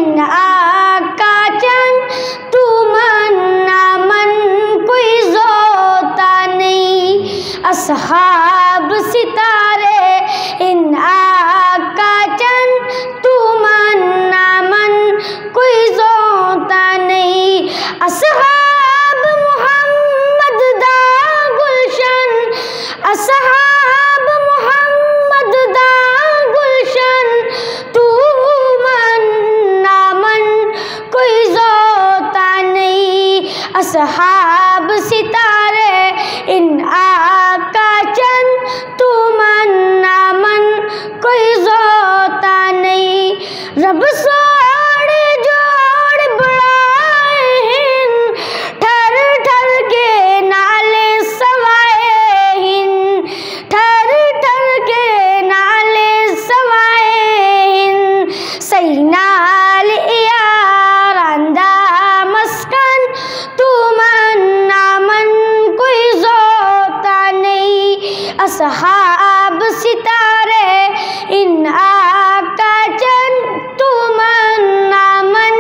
इन आका चंद तू मन्ना मन कोई जोता नहीं। असहाब सितारे इन आका चंद तू मन्ना मन कोई जोता नहीं। असहाब मोहम्मद दा गुलशन, असहाब मोहम्मद दा गुलशन, तू मन्ना मन कोई जोता नहीं। असहाब सितारे इन आका चंद तू मन्ना मन कोई जोता नहीं। रब सोड़े जोड़ बढ़ाए हिन, ठर ठर के नाले सवाए हिन, ठर ठर के नाले सवाए हिन। सही नाल यारांदा मस्कन तू मन्ना मन कोई जोता नहीं। असहाब सितारे इन आका चंद तू मन्ना मन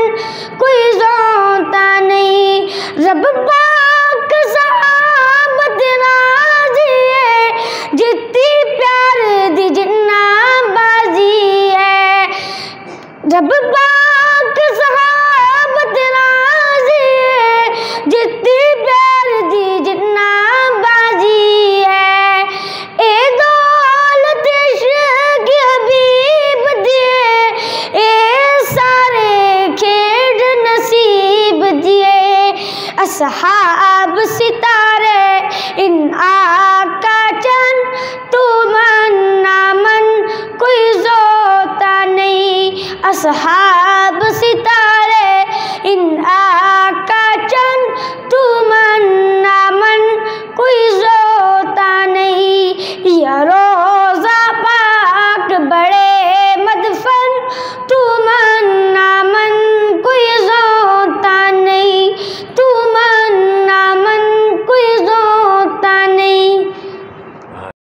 कोई जोता नहीं। रब पाक सहाबत राजी है, जितनी प्यार दी जिन्ना बाजी है। रब पाक सहाबत राजी है, जितनी प्यार दी जिन्ना बाजी है। ए दौलत इश्क़ हबीब दिए, ए सारे खेड नसीब दिए। असहाब सितारे इन आका चंद तू मन्ना मन कोई जोता नहीं। असहाब सितारे इन